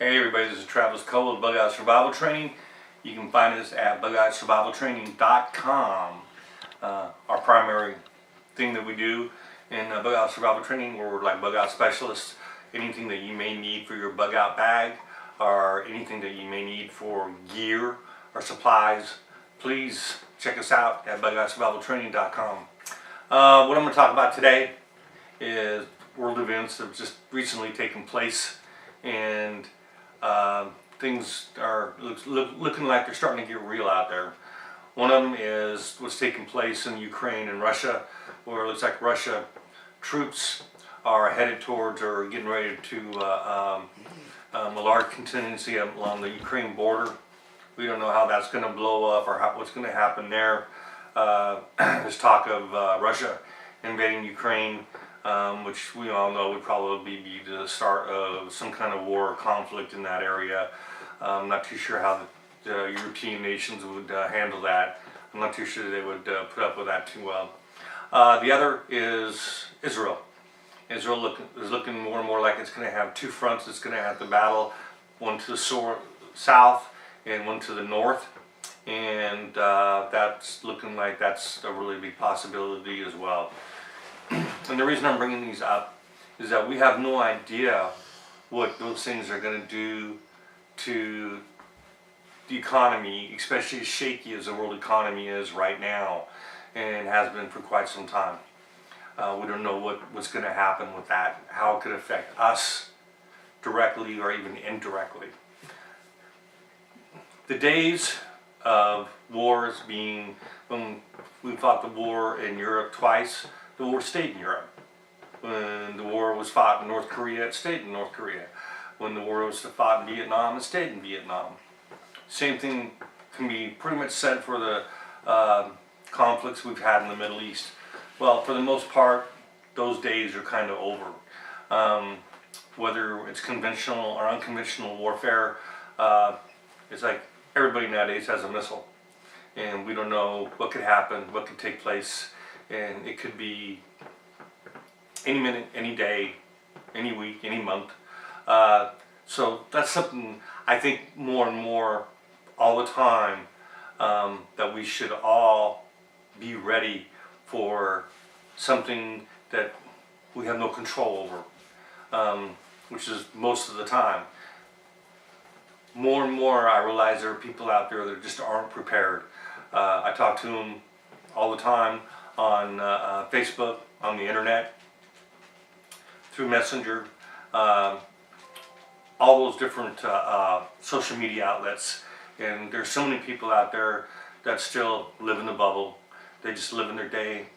Hey everybody, this is Travis Cole with Bugout Survival Training. You can find us at bugoutsurvivaltraining.com. Our primary thing that we do in Bugout Survival Training, we're like bug out specialists. Anything that you may need for your bug out bag or anything that you may need for gear or supplies, please check us out at bugoutsurvivaltraining.com. What I'm going to talk about today is world events that have just recently taken place, and things are looking like they're starting to get real out there. One of them is what's taking place in Ukraine and Russia, where it looks like Russia troops are headed towards or getting ready to a large contingency along the Ukraine border. We don't know how that's going to blow up or what's going to happen there. There's talk of Russia invading Ukraine, which we all know would probably be the start of some kind of war or conflict in that area. I'm not too sure how the European nations would handle that. I'm not too sure they would put up with that too well. The other is Israel. Israel is looking more and more like it's going to have two fronts. It's going to have to battle, one to the south and one to the north. And that's looking like that's a really big possibility as well. And the reason I'm bringing these up is that we have no idea what those things are going to do to the economy, especially as shaky as the world economy is right now and has been for quite some time. We don't know what's going to happen with that, how it could affect us directly or even indirectly. The days of wars being, when we fought the war in Europe twice, the war stayed in Europe. When the war was fought in North Korea, it stayed in North Korea. When the war was fought in Vietnam, it stayed in Vietnam. Same thing can be pretty much said for the conflicts we've had in the Middle East. Well, for the most part, those days are kind of over. Whether it's conventional or unconventional warfare, it's like everybody nowadays has a missile. And we don't know what could happen, what could take place. And it could be any minute, any day, any week, any month. So that's something I think more and more all the time, that we should all be ready for something that we have no control over, which is most of the time. More and more I realize there are people out there that just aren't prepared. I talk to them all the time on Facebook, on the internet, through Messenger, all those different social media outlets. And there's so many people out there that still live in the bubble. They just live in their day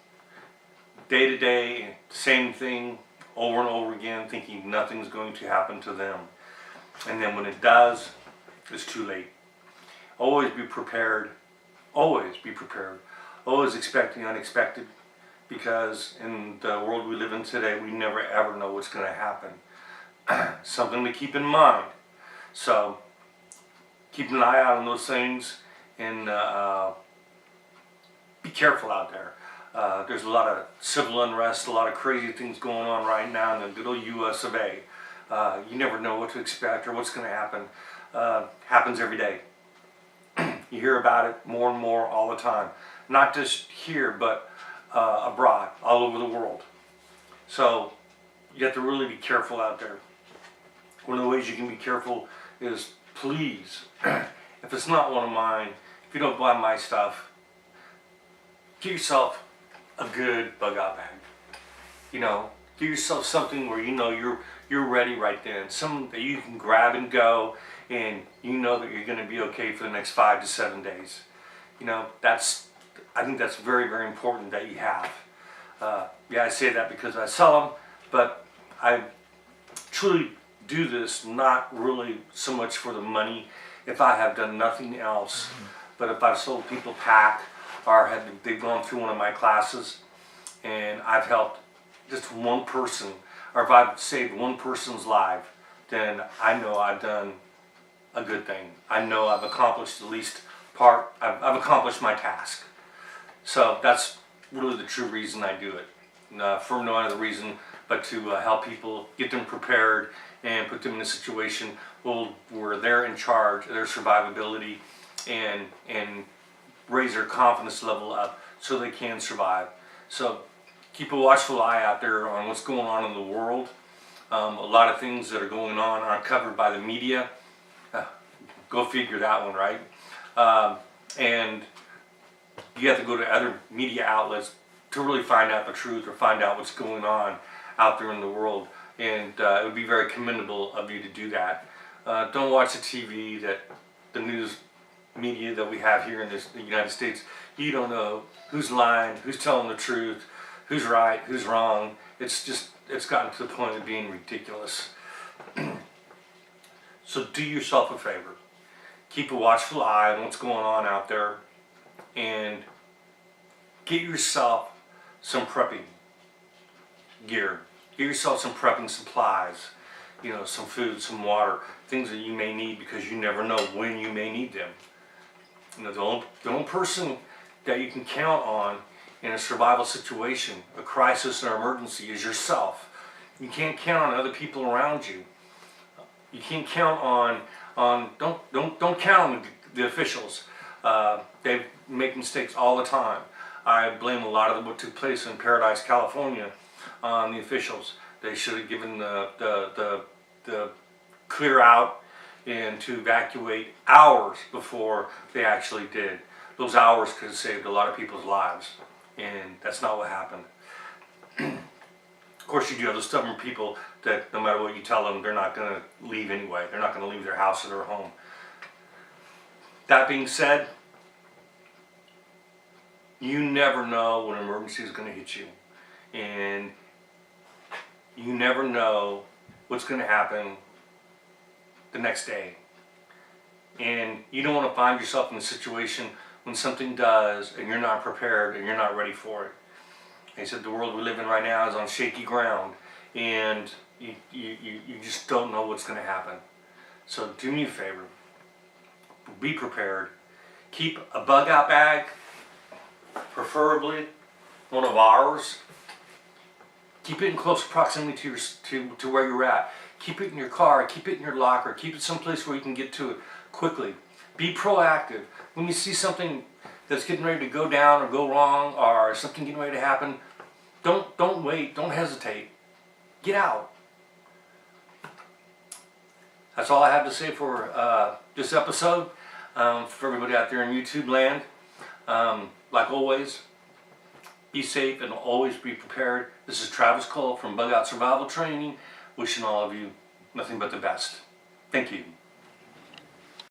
to day, same thing over and over again, thinking nothing's going to happen to them. And then when it does, it's too late. Always be prepared. Always be prepared. Always expect the unexpected, because in the world we live in today, we never ever know what's going to happen. Something to keep in mind. So keep an eye out on those things, and be careful out there. There's a lot of civil unrest, a lot of crazy things going on right now in the good old US of A. You never know what to expect or what's going to happen. Happens every day. You hear about it more and more all the time. Not just here, but abroad, all over the world. So you have to really be careful out there. One of the ways you can be careful is, please, if it's not one of mine, if you don't buy my stuff, get yourself a good bug out bag. You know, get yourself something where you know you're ready right then. Something that you can grab and go, and you know that you're going to be okay for the next 5 to 7 days. You know, I think that's very, very important that you have. Yeah, I say that because I sell them, but I truly do this not really so much for the money if I have done nothing else. But if I've sold people pack, or they've gone through one of my classes and I've helped just one person, or if I've saved one person's life, then I know I've done a good thing. I know I've accomplished the least part. I've accomplished my task. So that's really the true reason I do it. For no other reason but to help people, get them prepared, and put them in a situation where they're in charge of their survivability, and raise their confidence level up so they can survive. So keep a watchful eye out there on what's going on in the world. A lot of things that are going on aren't covered by the media. Go figure that one, right? And you have to go to other media outlets to really find out the truth or find out what's going on out there in the world. And it would be very commendable of you to do that. Don't watch the TV, the news media that we have here in the United States. You don't know who's lying, who's telling the truth, who's right, who's wrong. It's gotten to the point of being ridiculous. So do yourself a favor. Keep a watchful eye on what's going on out there, and get yourself some prepping gear. Get yourself some prepping supplies. Some food, some water, things that you may need, because you never know when you may need them. The only person that you can count on in a survival situation, a crisis or emergency, is yourself. You can't count on other people around you. You can't count don't count on the officials. They make mistakes all the time. I blame a lot of what took place in Paradise, California, on the officials. They should have given the clear out and to evacuate hours before they actually did. Those hours could have saved a lot of people's lives, and that's not what happened. Of course, you do have the stubborn people that no matter what you tell them, they're not going to leave anyway. They're not going to leave their house or their home. That being said, you never know when an emergency is going to hit you, and you never know what's going to happen the next day. And you don't want to find yourself in a situation when something does and you're not prepared and you're not ready for it. He said the world we live in right now is on shaky ground, and you just don't know what's going to happen. So do me a favor. Be prepared. Keep a bug out bag, preferably one of ours. Keep it in close proximity to where you're at. Keep it in your car, keep it in your locker, keep it someplace where you can get to it quickly. Be proactive. When you see something that's getting ready to go down or go wrong, or something getting ready to happen, don't wait, don't hesitate. Get out. That's all I have to say for this episode. For everybody out there in YouTube land, like always, be safe and always be prepared. This is Travis Cole from Bugout Survival Training, wishing all of you nothing but the best. Thank you.